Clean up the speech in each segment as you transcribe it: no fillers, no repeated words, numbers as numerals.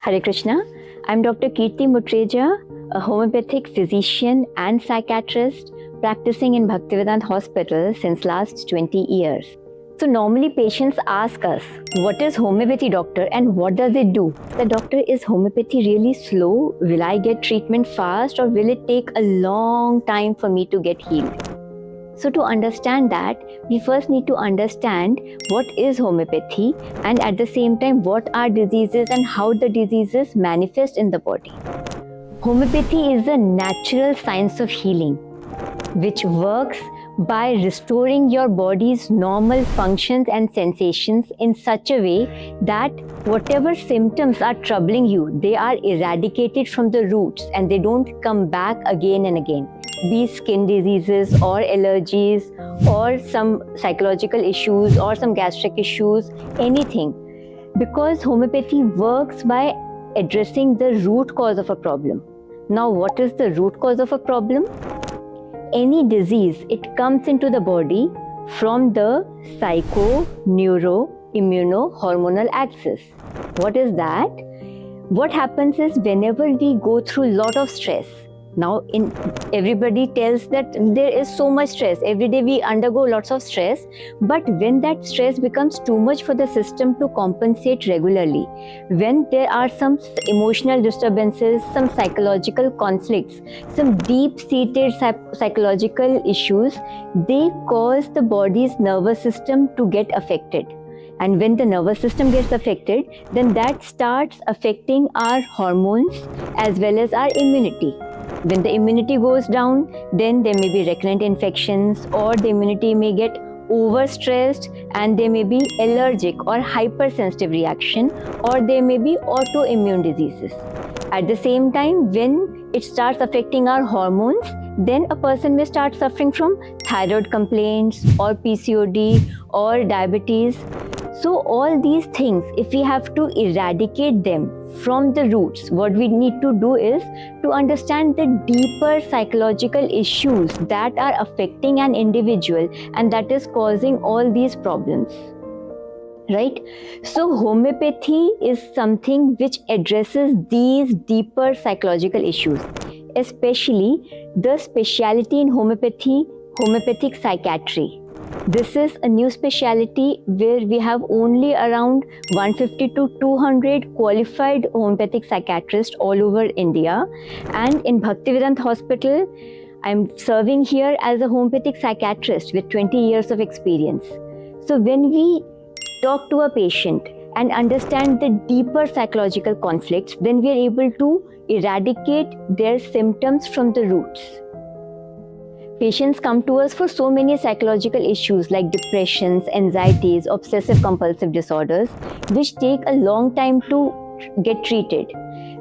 Hare Krishna. I'm Dr. Kirti Mutreja, a homeopathic physician and psychiatrist practicing in Bhaktivedanta Hospital since last 20 years. So normally patients ask us, what is homeopathy, doctor, and what does it do? The doctor, is homeopathy really slow? Will I get treatment fast, or will it take a long time for me to get healed? So to understand that, we first need to understand what is homeopathy, and at the same time what are diseases and how the diseases manifest in the body. Homeopathy is a natural science of healing which works by restoring your body's normal functions and sensations in such a way that whatever symptoms are troubling you, they are eradicated from the roots and they don't come back again and again. Be skin diseases or allergies or some psychological issues or some gastric issues, anything. Because homeopathy works by addressing the root cause of a problem. Now, what is the root cause of a problem? Any disease, it comes into the body from the psycho, neuro, immuno, hormonal axis. What is that? What happens is whenever we go through a lot of stress, now everybody tells that there is so much stress. Every day we undergo lots of stress, but when that stress becomes too much for the system to compensate regularly, when there are some emotional disturbances, some psychological conflicts, some deep-seated psychological issues, they cause the body's nervous system to get affected. And when the nervous system gets affected, then that starts affecting our hormones as well as our immunity. When the immunity goes down, then there may be recurrent infections, or the immunity may get overstressed and there may be allergic or hypersensitive reaction, or there may be autoimmune diseases. At the same time, when it starts affecting our hormones, then a person may start suffering from thyroid complaints or PCOD or diabetes. So all these things, if we have to eradicate them from the roots, what we need to do is to understand the deeper psychological issues that are affecting an individual and that is causing all these problems. Right? So homeopathy is something which addresses these deeper psychological issues, especially the specialty in homeopathy, homeopathic psychiatry. This is a new specialty where we have only around 150 to 200 qualified homeopathic psychiatrists all over India. And in Bhaktivedanta Hospital, I'm serving here as a homeopathic psychiatrist with 20 years of experience. So when we talk to a patient and understand the deeper psychological conflicts, then we are able to eradicate their symptoms from the roots. Patients come to us for so many psychological issues like depressions, anxieties, obsessive compulsive disorders, which take a long time to get treated.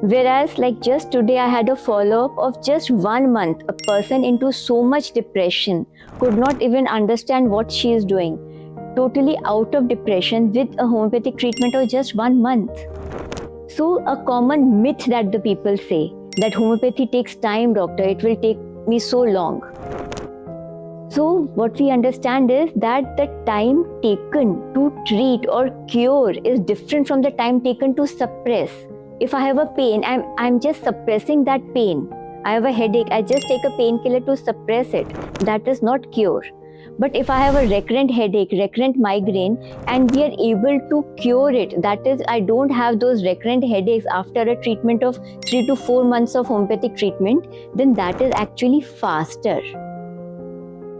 Whereas like just today I had a follow-up of just 1 month. A person into so much depression could not even understand what she is doing. Totally out of depression with a homeopathic treatment of just 1 month. So a common myth that the people say that homeopathy takes time, doctor, it will take me so long. So what we understand is that the time taken to treat or cure is different from the time taken to suppress. If I have a pain, I'm just suppressing that pain. I have a headache, I just take a painkiller to suppress it. That is not cure. But if I have a recurrent headache, recurrent migraine, and we are able to cure it, that is, I don't have those recurrent headaches after a treatment of 3 to 4 months of homeopathic treatment, then that is actually faster.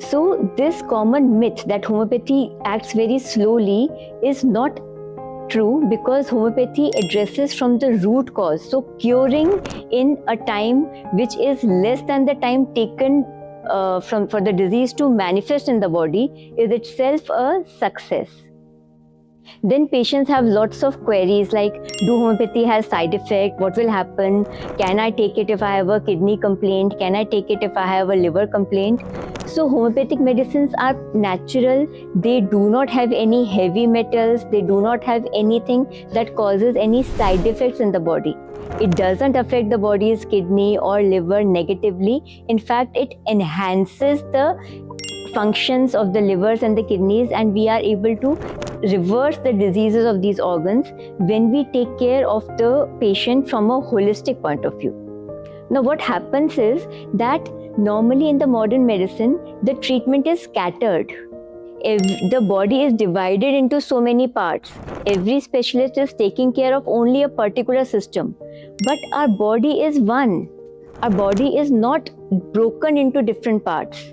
So this common myth that homeopathy acts very slowly is not true, because homeopathy addresses from the root cause. So curing in a time which is less than the time taken for the disease to manifest in the body is itself a success. Then patients have lots of queries like, do homeopathy has side effect? What will happen? Can I take it if I have a kidney complaint? Can I take it if I have a liver complaint? So homeopathic medicines are natural. They do not have any heavy metals. They do not have anything that causes any side effects in the body. It doesn't affect the body's kidney or liver negatively. In fact, it enhances the functions of the livers and the kidneys, and we are able to reverse the diseases of these organs when we take care of the patient from a holistic point of view. Now, what happens is that normally in the modern medicine, the treatment is scattered. If the body is divided into so many parts, every specialist is taking care of only a particular system. But our body is one. Our body is not broken into different parts.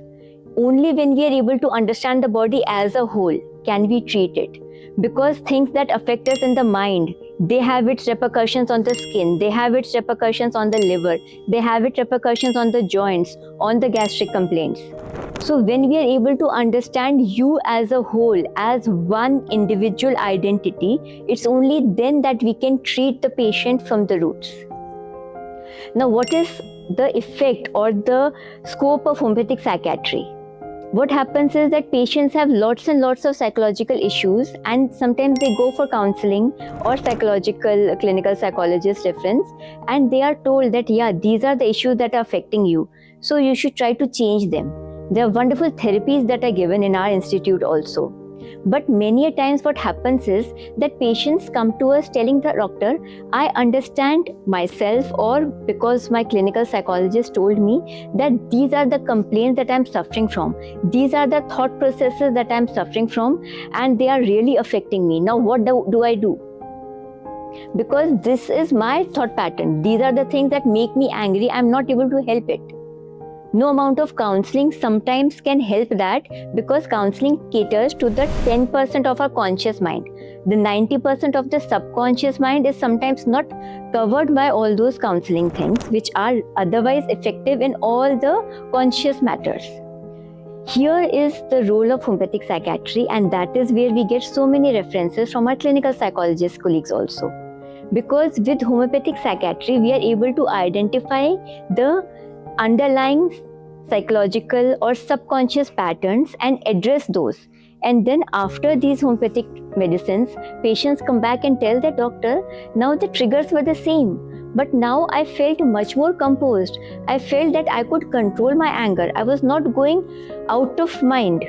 Only when we are able to understand the body as a whole can we treat it. Because things that affect us in the mind, they have its repercussions on the skin, they have its repercussions on the liver, they have its repercussions on the joints, on the gastric complaints. So when we are able to understand you as a whole, as one individual identity, it's only then that we can treat the patient from the roots. Now, what is the effect or the scope of homeopathic psychiatry? What happens is that patients have lots and lots of psychological issues, and sometimes they go for counseling or psychological clinical psychologist reference, and they are told that these are the issues that are affecting you, so you should try to change them. There are wonderful therapies that are given in our institute also. But many a times what happens is that patients come to us telling the doctor, I understand myself, or because my clinical psychologist told me that these are the complaints that I'm suffering from. These are the thought processes that I'm suffering from, and they are really affecting me. Now what do I do? Because this is my thought pattern. These are the things that make me angry. I'm not able to help it. No amount of counseling sometimes can help that, because counseling caters to the 10% of our conscious mind. The 90% of the subconscious mind is sometimes not covered by all those counseling things, which are otherwise effective in all the conscious matters. Here is the role of homeopathic psychiatry, and that is where we get so many references from our clinical psychologist colleagues also. Because with homeopathic psychiatry, we are able to identify the underlying psychological or subconscious patterns and address those. And then after these homeopathic medicines, patients come back and tell their doctor, now the triggers were the same, but now I felt much more composed. I felt that I could control my anger. I was not going out of mind.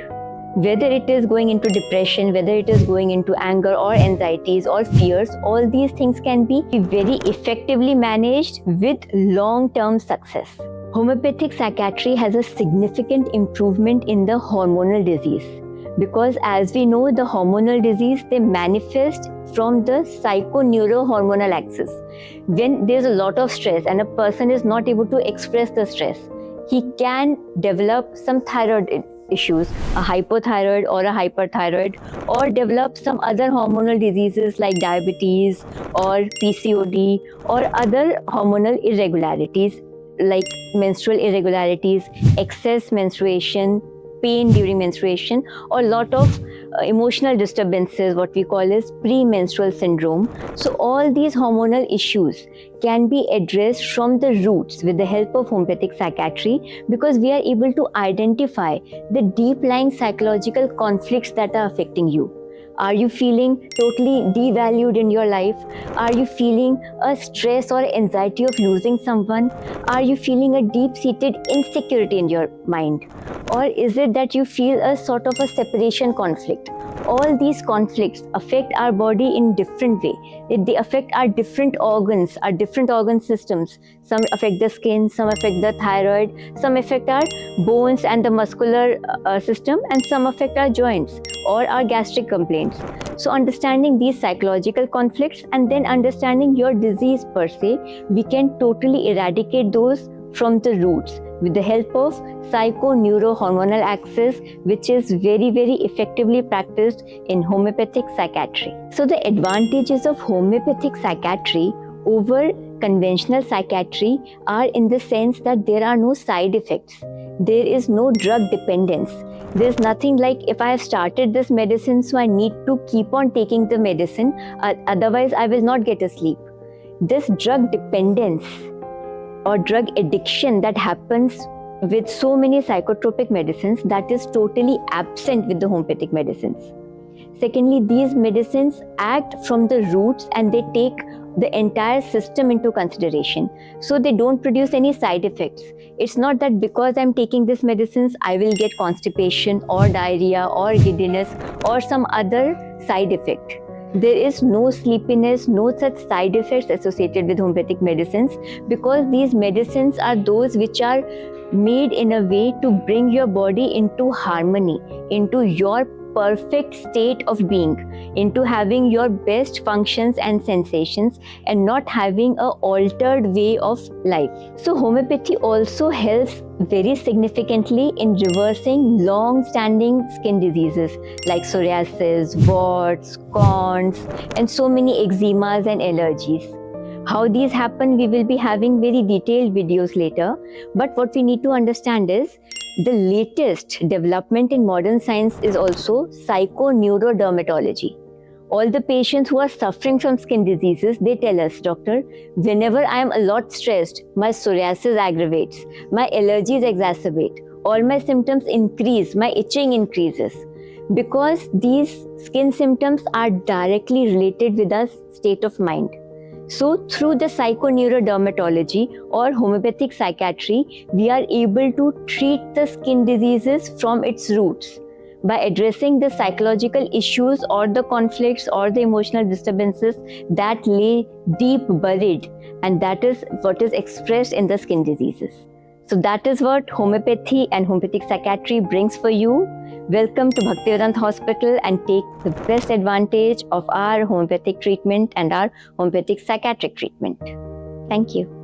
Whether it is going into depression, whether it is going into anger or anxieties or fears, all these things can be very effectively managed with long-term success. Homeopathic psychiatry has a significant improvement in the hormonal disease, because as we know, the hormonal disease, they manifest from the psychoneurohormonal axis. When there's a lot of stress and a person is not able to express the stress, he can develop some thyroid issues, a hypothyroid or a hyperthyroid, or develop some other hormonal diseases like diabetes or PCOD or other hormonal irregularities like menstrual irregularities, excess menstruation, pain during menstruation, or lot of emotional disturbances, what we call as premenstrual syndrome. So all these hormonal issues can be addressed from the roots with the help of homeopathic psychiatry, because we are able to identify the deep-lying psychological conflicts that are affecting you. Are you feeling totally devalued in your life? Are you feeling a stress or anxiety of losing someone? Are you feeling a deep-seated insecurity in your mind? Or is it that you feel a sort of a separation conflict? All these conflicts affect our body in different way. They affect our different organs, our different organ systems. Some affect the skin, some affect the thyroid, some affect our bones and the muscular system, and some affect our joints or our gastric complaints. So understanding these psychological conflicts and then understanding your disease per se, we can totally eradicate those from the roots with the help of psychoneurohormonal axis, which is very, very effectively practiced in homeopathic psychiatry. So the advantages of homeopathic psychiatry over conventional psychiatry are in the sense that there are no side effects. There is no drug dependence. There's nothing like, if I have started this medicine, so I need to keep on taking the medicine, otherwise I will not get asleep. This drug dependence or drug addiction that happens with so many psychotropic medicines, that is totally absent with the homeopathic medicines. Secondly, these medicines act from the roots and they take the entire system into consideration, so they don't produce any side effects. It's not that because I'm taking this medicines, I will get constipation or diarrhea or giddiness or some other side effect. There is no sleepiness, no such side effects associated with homeopathic medicines, because these medicines are those which are made in a way to bring your body into harmony, into your perfect state of being, into having your best functions and sensations, and not having a altered way of life. So homeopathy also helps very significantly in reversing long-standing skin diseases like psoriasis, warts, corns, and so many eczemas and allergies. How these happen, we will be having very detailed videos later, but what we need to understand is the latest development in modern science is also psychoneurodermatology. All the patients who are suffering from skin diseases, they tell us, doctor, whenever I am a lot stressed, my psoriasis aggravates, my allergies exacerbate, all my symptoms increase, my itching increases, because these skin symptoms are directly related with our state of mind. So through the psychoneurodermatology or homeopathic psychiatry, we are able to treat the skin diseases from its roots by addressing the psychological issues or the conflicts or the emotional disturbances that lay deep buried, and that is what is expressed in the skin diseases. So that is what homeopathy and homeopathic psychiatry brings for you. Welcome to Bhaktivedanta Hospital and take the best advantage of our homeopathic treatment and our homeopathic psychiatric treatment. Thank you.